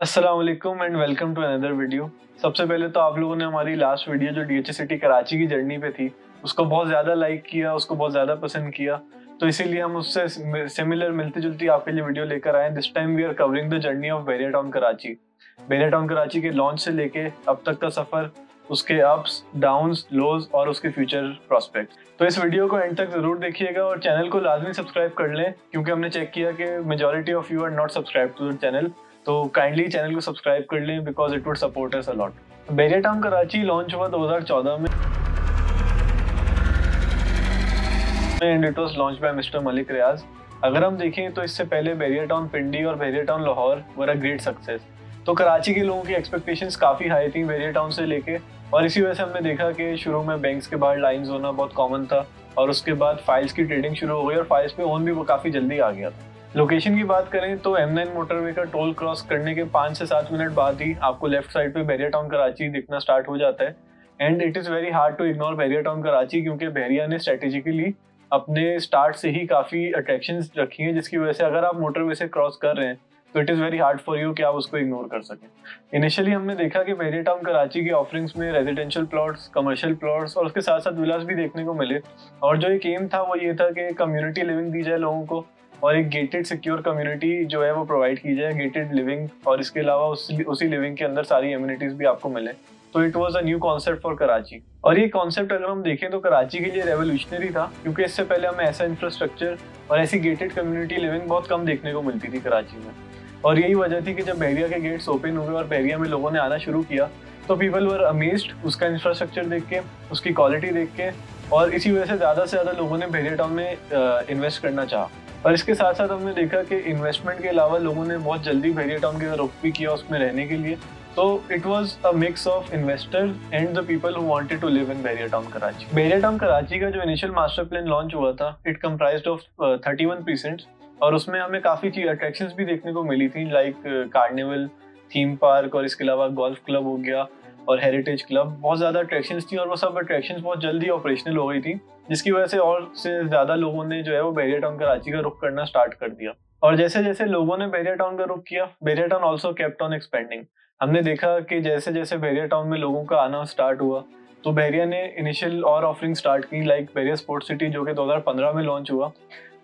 अस्सलाम वालेकुम and welcome to another video. सबसे पहले तो आप लोगों ने हमारी लास्ट वीडियो जो डीएचए सिटी कराची की जर्नी पे थी उसको बहुत ज़्यादा लाइक किया, उसको बहुत ज़्यादा पसंद किया, तो इसीलिए हम उससे सिमिलर मिलती जुलती आपके लिए वीडियो लेकर आए। This time we are covering the journey of Bahria town Karachi. Bahria town Karachi के लॉन्च से लेके अब तक का सफ़र, उसके अप्स डाउन्स लोज और उसके फ्यूचर प्रोस्पेक्ट। तो इस वीडियो को एंड तक ज़रूर देखिएगा और चैनल को लाजमी सब्सक्राइब कर लें, क्योंकि हमने चेक किया कि majority of you are not subscribe to the channel. तो काइंडली चैनल को सब्सक्राइब कर लें because it would support us a lot. Bahria town Karachi launch हुआ 2014 में and it was launch by mister Malik Riaz. अगर हम देखें तो इससे पहले बैरिया टाउन पिंडी और Bahria Town Lahore were a great success. तो कराची के लोगों की एक्सपेक्टेशंस काफ़ी हाई थी बैरिया टाउन से लेके, और इसी वजह से हमने देखा कि शुरू में बैंक्स के बाहर लाइंस होना बहुत कॉमन था और उसके बाद फाइल्स की ट्रेडिंग शुरू हो गई और फाइल्स पे ओन भी वो काफ़ी जल्दी आ गया था। लोकेशन की बात करें तो M9 मोटरवे का टोल क्रॉस करने के 5 से 7 मिनट बाद ही आपको लेफ्ट साइड पे बैरिया टाउन कराची दिखना स्टार्ट हो जाता है। And it is very hard to ignore Bahria town Karachi, क्योंकि बैरिया ने स्ट्रेटेजिकली अपने स्टार्ट से ही काफ़ी अट्रैक्शंस रखी हैं, जिसकी वजह से अगर आप मोटरवे से क्रॉस कर रहे हैं तो it is very hard for you कि आप उसको इग्नोर कर सकें। इनिशियली हमने देखा कि बैरिया टाउन कराची की ऑफरिंग्स में रेजिडेंशियल प्लॉट्स, कमर्शियल प्लॉट्स और उसके साथ साथ विलास भी देखने को मिले, और जो एक एम था वो ये था कि कम्युनिटी लिविंग दी जाए लोगों को और एक गेटेड सिक्योर कम्युनिटी जो है वो प्रोवाइड की जाए, गेटेड लिविंग, और इसके अलावा उसी लिविंग के अंदर सारी एमिनिटीज़ भी आपको मिले। तो it was a new concept for Karachi, और ये कॉन्सेप्ट अगर हम देखें तो कराची के लिए रेवोल्यूशनरी था, क्योंकि इससे पहले हमें ऐसा इंफ्रास्ट्रक्चर और ऐसी गेटेड कम्युनिटी लिविंग बहुत कम देखने को मिलती थी कराची में। और यही वजह थी कि जब बैरिया के गेट्स ओपन हुए और बैरिया में लोगों ने आना शुरू किया तो पीपल वर अमेज्ड उसका इंफ्रास्ट्रक्चर देख के, उसकी क्वालिटी देख के, और इसी वजह से ज़्यादा लोगों ने बैरिया टाउन में इन्वेस्ट करना चाहा। और इसके साथ साथ हमने देखा कि इन्वेस्टमेंट के अलावा लोगों ने बहुत जल्दी बैरिया टाउन की रुख भी किया उसमें रहने के लिए। तो it was a mix of investors and the people who wanted to live in Bahria town Karachi. Bahria town Karachi का जो इनिशियल मास्टर प्लान लॉन्च हुआ था इट कंप्राइज्ड ऑफ 31 प्रीसेंट्स, और उसमें हमें काफ़ी चीज अट्रैक्शंस भी देखने को मिली थी, लाइक कार्निवल, थीम पार्क, और इसके अलावा गोल्फ क्लब हो गया और हेरिटेज क्लब। बहुत ज़्यादा अट्रैक्शंस थी और वो सब अट्रैक्शंस बहुत जल्दी ऑपरेशनल हो गई थी, जिसकी वजह से और से ज़्यादा लोगों ने जो है वो बैरिया टाउन कराची का रुख करना स्टार्ट कर दिया। और जैसे जैसे लोगों ने बैरिया टाउन का रुख किया, Bahria Town also kept on expanding. हमने देखा कि जैसे जैसे बैरिया टाउन में लोगों का आना स्टार्ट हुआ तो बैरिया ने इनिशियल और ऑफरिंग स्टार्ट की, लाइक बैरिया स्पोर्ट्स सिटी जो कि 2015 में लॉन्च हुआ।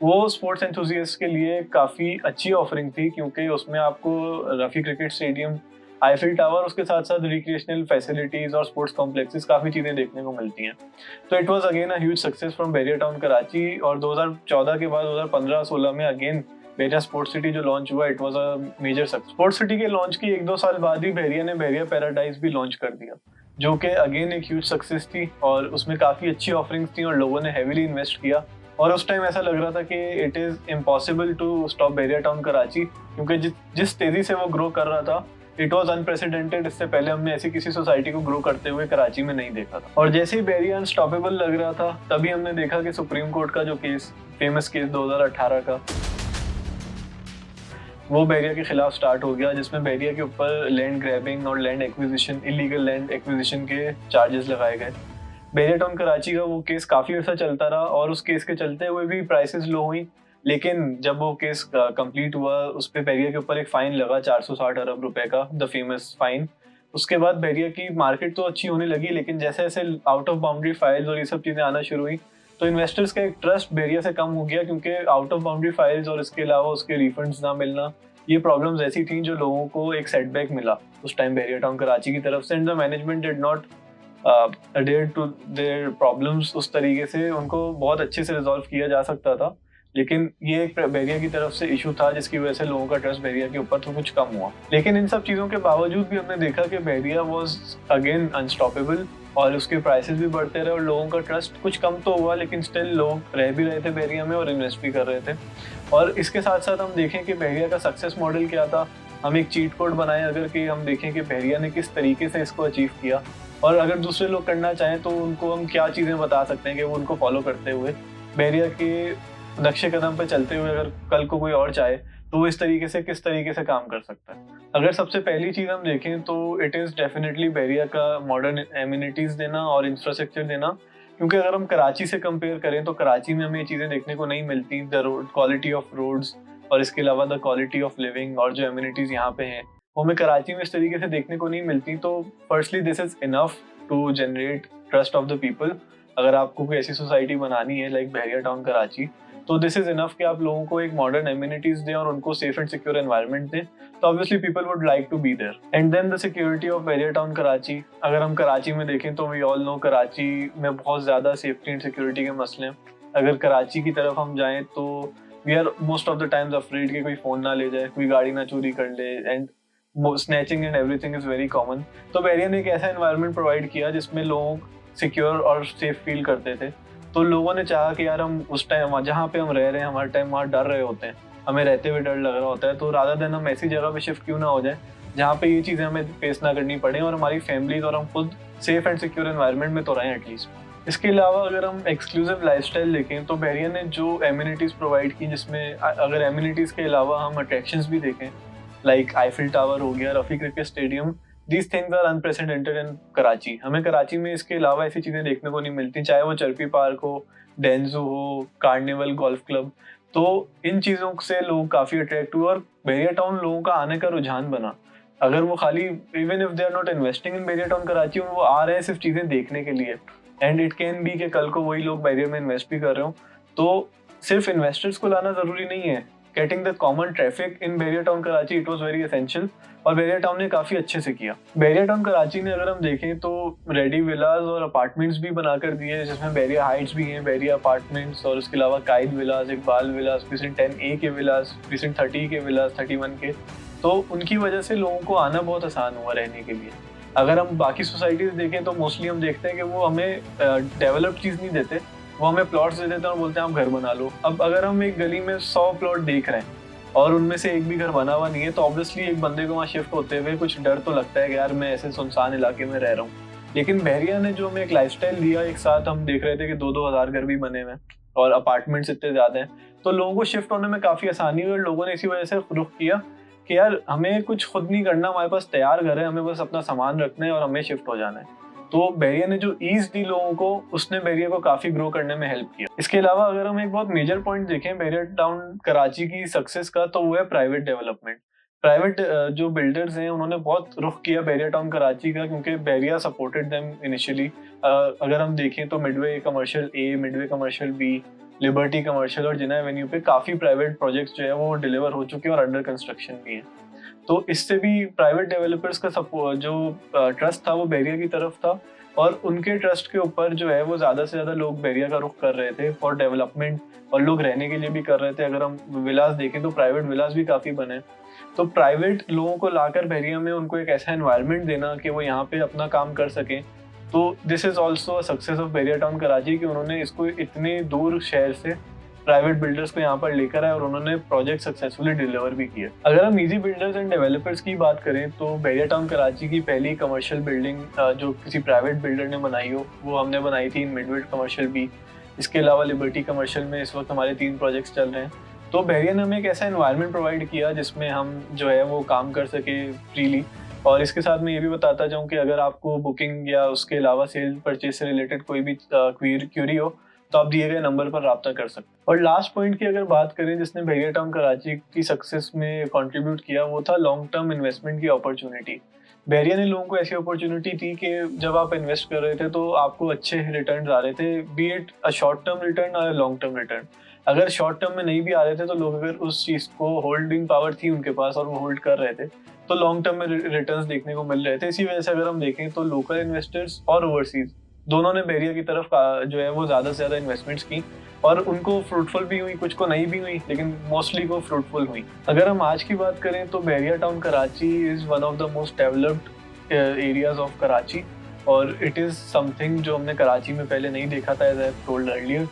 वो स्पोर्ट्स एंथुजियास्ट के लिए काफ़ी अच्छी ऑफरिंग थी, क्योंकि उसमें आपको Rafi cricket stadium, Eiffel Tower, उसके साथ साथ रिक्रिएशनल फैसिलिटीज़ और स्पोर्ट्स कॉम्प्लेक्सेस काफ़ी चीज़ें देखने को मिलती हैं। तो it was again a huge success from Bahria town Karachi, और 2014 के बाद 2015-16 में अगेन बैरिया स्पोर्ट्स सिटी जो लॉन्च हुआ it was a major success. Sports City के लॉन्च की 1-2 साल बाद ही बैरिया ने बैरिया पैराडाइज भी लॉन्च कर दिया, जो कि अगेन एक ह्यूज सक्सेस थी, और उसमें काफ़ी अच्छी ऑफरिंग्स थी और लोगों ने हेविली इन्वेस्ट किया। और उस टाइम ऐसा लग रहा था कि it is impossible to stop Bahria town Karachi, क्योंकि जिस तेज़ी से वो ग्रो कर रहा था इट वॉज अनप्रेसिडेंटेड। इससे पहले हमने ऐसी किसी सोसाइटी को ग्रो करते हुए कराची में नहीं देखा था। और जैसे ही बैरिया अनस्टॉपेबल लग रहा था तभी हमने देखा कि सुप्रीम कोर्ट का जो केस, फेमस केस 2018 का, वो बैरिया के खिलाफ स्टार्ट हो गया, जिसमें बैरिया के ऊपर लैंड ग्रैबिंग और land acquisition, illegal land acquisition के चार्जेस लगाए गए। बैरिया टाउन कराची का वो केस काफ़ी अर्सा चलता रहा और उस केस के चलते हुए भी प्राइसेस लो हुई, लेकिन जब वो केस कंप्लीट हुआ उस पर बैरिया के ऊपर एक फ़ाइन लगा 460 अरब रुपए का, द फेमस फ़ाइन। उसके बाद बैरिया की मार्केट तो अच्छी होने लगी, लेकिन जैसे जैसे आउट ऑफ बाउंड्री फाइल्स और ये सब चीज़ें आना शुरू हुई तो इन्वेस्टर्स का एक ट्रस्ट बैरिया से कम हो गया, क्योंकि आउट ऑफ बाउंड्री फाइल्स और इसके अलावा उसके रिफंड्स ना मिलना, ये प्रॉब्लम्स ऐसी थी जो लोगों को एक सेटबैक मिला उस टाइम बैरिया टाउन कराची की तरफ से। And the management did not adhere to their problems. उस तरीके से उनको बहुत अच्छे से रिजॉल्व किया जा सकता था, लेकिन ये एक बैरिया की तरफ से इशू था जिसकी वजह से लोगों का ट्रस्ट बैरिया के ऊपर तो कुछ कम हुआ। लेकिन इन सब चीज़ों के बावजूद भी हमने देखा कि बैरिया वाज अगेन अनस्टॉपेबल, और उसके प्राइसेस भी बढ़ते रहे और लोगों का ट्रस्ट कुछ कम तो हुआ, लेकिन स्टिल लोग रह भी रहे थे बैरिया में और इन्वेस्ट भी कर रहे थे। और इसके साथ साथ हम देखें कि बैरिया का सक्सेस मॉडल क्या था, हम एक चीट कोड बनाए अगर कि हम देखें कि बैरिया ने किस तरीके से इसको अचीव किया, और अगर दूसरे लोग करना चाहें तो उनको हम क्या चीज़ें बता सकते हैं कि वो उनको फॉलो करते हुए बैरिया के नक्शे कदम पे चलते हुए अगर कल को कोई और चाहे तो वो इस तरीके से किस तरीके से काम कर सकता है। अगर सबसे पहली चीज़ हम देखें तो इट इज़ डेफिनेटली बैरिया का मॉडर्न एमिनिटीज़ देना और इंफ्रास्ट्रक्चर देना, क्योंकि अगर हम कराची से कंपेयर करें तो कराची में हमें ये चीज़ें देखने को नहीं मिलती, the road quality of roads और इसके अलावा द क्वालिटी ऑफ लिविंग और जो एमिनिटीज़ यहाँ पे हैं वो हमें कराची में इस तरीके से देखने को नहीं मिलती। तो firstly this is enough to generate trust of the people. अगर आपको कोई ऐसी सोसाइटी बनानी है लाइक बहरिया टाउन कराची, तो दिस इज इनफ कि आप लोगों को एक मॉडर्न एम्यूनिटीज दें और उनको सेफ एंड सिक्योर एनवायरनमेंट दें, तो obviously people would like to be there. And then the security of Bahria town Karachi. अगर हम कराची में देखें तो वी ऑल नो कराची में बहुत ज़्यादा सेफ्टी एंड सिक्योरिटी के मसले हैं। अगर कराची की तरफ हम जाएं तो we are most of the times afraid कि कोई फ़ोन ना ले जाए, कोई गाड़ी ना चोरी कर ले, and snatching and everything is very common. तो बहरिया ने एक ऐसा एनवायरनमेंट प्रोवाइड किया जिसमें लोग सिक्योर और सेफ फील करते थे। तो लोगों ने चाहा कि यार हम उस टाइम जहाँ पे हम रह रहे हैं, हमारे टाइम वहाँ डर रहे होते हैं, हमें रहते हुए डर लग रहा होता है, तो रादर देन हम ऐसी जगह पे शिफ्ट क्यों ना हो जाए जहाँ पे ये चीज़ें हमें फेस ना करनी पड़े और हमारी फैमिलीज और हम खुद सेफ एंड सिक्योर एनवायरनमेंट में तो रहें एटलीस्ट। इसके अलावा अगर हम एक्सक्लूसिव लाइफस्टाइल देखें तो बहरिया ने जो एम्यूनिटीज़ प्रोवाइड की, जिसमें अगर एम्यूनिटीज़ के अलावा हम अट्रैक्शंस भी देखें लाइक आईफिल टावर हो गया, Rafi cricket stadium, these things are unprecedented in Karachi. हमें कराची में इसके अलावा ऐसी चीज़ें देखने को नहीं मिलती, चाहे वो चरपी पार्क हो, डेंजू हो, कार्निवल गोल्फ क्लब। तो इन चीज़ों से लोग काफ़ी अट्रैक्ट हुए और बहरिया टाउन लोगों का आने का रुझान बना। अगर वो खाली even if they are not investing in Bahria town Karachi, वो आ रहे हैं सिर्फ चीज़ें देखने के लिए, एंड इट कैन बी कि कल को वही लोग बहरिया में इन्वेस्ट भी कर रहे हो। तो सिर्फ इन्वेस्टर्स को लाना ज़रूरी नहीं है। Getting the common traffic in Bahria town Karachi, it was very essential, और बहरिया टाउन ने काफ़ी अच्छे से किया। बहरिया टाउन कराची ने अगर हम देखें तो रेडी विलाज और अपार्टमेंट्स भी बनाकर दिए हैं, जिसमें बहरिया हाइट्स भी हैं, बहरिया अपार्टमेंट्स, और उसके अलावा कायद विलाज, इकबाल विलाज, प्रीसिंट 10A के विलाज, प्रीसिंट 30 के विलाज, 31 के। तो उनकी वजह से लोगों को आना बहुत आसान हुआ रहने के लिए। अगर हम बाकी सोसाइटीज़ देखें तो मोस्टली हम देखते हैं कि वो हमें डेवलप्ड चीज़ नहीं देते, वो हमें प्लॉट्स दे देते हैं और बोलते हैं आप घर बना लो। अब अगर हम एक गली में 100 प्लॉट देख रहे हैं और उनमें से एक भी घर बना हुआ नहीं है, तो ऑब्वियसली एक बंदे को वहाँ शिफ्ट होते हुए कुछ डर तो लगता है कि यार मैं ऐसे सुनसान इलाके में रह रहा हूँ। लेकिन बहरिया ने जो हमें एक लाइफस्टाइल दिया, एक साथ हम देख रहे थे कि 2-2 हज़ार घर भी बने हुए हैं और अपार्टमेंट्स इतने ज़्यादा हैं, तो लोगों को शिफ्ट होने में काफ़ी आसानी हुई और लोगों ने इसी वजह से रुख किया कि यार हमें कुछ खुद नहीं करना, हमारे पास तैयार घर है, हमें बस अपना सामान रखना है और हमें शिफ्ट हो जाना है। तो बहरिया ने जो ईज दी लोगों को, उसने बहरिया को काफ़ी ग्रो करने में हेल्प किया। इसके अलावा अगर हम एक बहुत मेजर पॉइंट देखें बहरिया टाउन कराची की सक्सेस का, तो वो है प्राइवेट डेवलपमेंट। प्राइवेट जो बिल्डर्स हैं उन्होंने बहुत रुख किया बहरिया टाउन कराची का, क्योंकि बहरिया सपोर्टेड देम इनिशियली। अगर हम देखें तो midway commercial A, midway commercial B, liberty commercial और जिना एवेन्यू पे काफ़ी प्राइवेट प्रोजेक्ट्स जो है वो डिलीवर हो चुके हैं और अंडर कंस्ट्रक्शन भी हैं। तो इससे भी प्राइवेट डेवलपर्स का जो ट्रस्ट था वो बहरिया की तरफ था, और उनके ट्रस्ट के ऊपर जो है वो ज़्यादा से ज़्यादा लोग बहरिया का रुख कर रहे थे फॉर डेवलपमेंट, और लोग रहने के लिए भी कर रहे थे। अगर हम विलास देखें तो प्राइवेट विलास भी काफ़ी बने। तो प्राइवेट लोगों को लाकर बहरिया में उनको एक ऐसा एनवायरनमेंट देना कि वो यहाँ पे अपना काम कर सकें, तो this is also a success of Bahria town Karachi कि उन्होंने इसको इतने दूर शहर से प्राइवेट बिल्डर्स को यहाँ पर लेकर आए और उन्होंने प्रोजेक्ट सक्सेसफुली डिलीवर भी किया। अगर हम इजी बिल्डर्स एंड डेवलपर्स की बात करें तो बहरिया टाउन कराची की पहली कमर्शियल बिल्डिंग जो किसी प्राइवेट बिल्डर ने बनाई हो, वो हमने बनाई थी इन मिडवे कमर्शियल बी। इसके अलावा लिबर्टी कमर्शियल में इस वक्त हमारे 3 प्रोजेक्ट्स चल रहे हैं। तो बहरिया ने हमें एक ऐसा एनवायरनमेंट प्रोवाइड किया जिसमें हम जो है वो काम कर सके फ्रीली। और इसके साथ मैं ये भी बताता चाहूँ कि अगर आपको बुकिंग या उसके अलावा सेल परचेज से रिलेटेड कोई भी क्यूरी हो, तो आप दिए गए नंबर पर राब्ता कर सकते हैं। और लास्ट पॉइंट की अगर बात करें जिसने बहरिया टाउन कराची की सक्सेस में कंट्रीब्यूट किया, वो था लॉन्ग टर्म इन्वेस्टमेंट की अपॉर्चुनिटी। बहरिया ने लोगों को ऐसी अपॉर्चुनिटी थी कि जब आप इन्वेस्ट कर रहे थे तो आपको अच्छे रिटर्न आ रहे थे, B it a short term return और लॉन्ग टर्म रिटर्न। अगर शॉर्ट टर्म में नहीं भी आ रहे थे तो लोग अगर उस चीज़ को होल्डिंग पावर थी उनके पास और वो होल्ड कर रहे थे, तो लॉन्ग टर्म में रिटर्न्स देखने को मिल रहे थे। इसी वजह से अगर हम देखें तो लोकल इन्वेस्टर्स और ओवरसीज दोनों ने बहरिया की तरफ जो है वो ज़्यादा से ज़्यादा इन्वेस्टमेंट्स की, और उनको फ्रूटफुल भी हुई, कुछ को नहीं भी हुई, लेकिन मोस्टली को फ्रूटफुल हुई। अगर हम आज की बात करें तो Bahria town Karachi is one of the most developed areas of Karachi, और इट इज़ समथिंग जो हमने कराची में पहले नहीं देखा था, एज आई टोल्ड अर्लियर।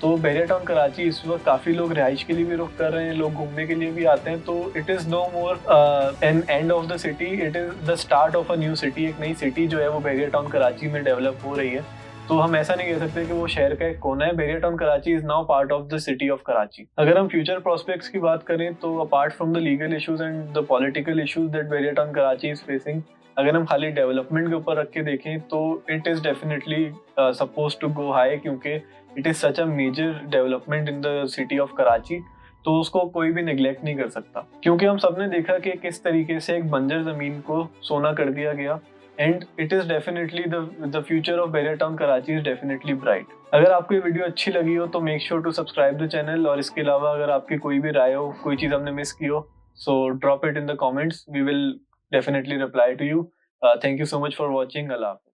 तो बहरिया टाउन कराची इस वक्त काफ़ी लोग रिहाइश के लिए भी रुख कर रहे हैं, लोग घूमने के लिए भी आते हैं। तो it is no more an end of the city, it is the start of a new city. एक नई सिटी जो है वो बहरिया टाउन कराची में डेवलप हो रही है। तो हम ऐसा नहीं कह सकते कि वो शहर का एक कोना है। Bahria town Karachi is now part of the city of Karachi. अगर हम फ्यूचर प्रोस्पेक्ट्स की बात करें तो apart from the legal issues and the political issues that Bahria town Karachi is facing, अगर हम खाली डेवलपमेंट के ऊपर रख के देखें तो it is definitely suppose to go high, क्योंकि it is such a major development in the city of Karachi तो उसको कोई भी निगलेक्ट नहीं कर सकता, क्योंकि हम सबने देखा कि किस तरीके से एक बंजर जमीन को सोना कर दिया गया। And it is definitely the future of Bahria town Karachi is definitely bright. अगर आपको ये वीडियो अच्छी लगी हो तो make sure to subscribe the channel, और इसके अलावा अगर आपकी कोई भी राय हो, कोई चीज हमने मिस की हो, so drop it in the comments, we will definitely reply to you. Thank you so much for watching. Allah हाफिज़।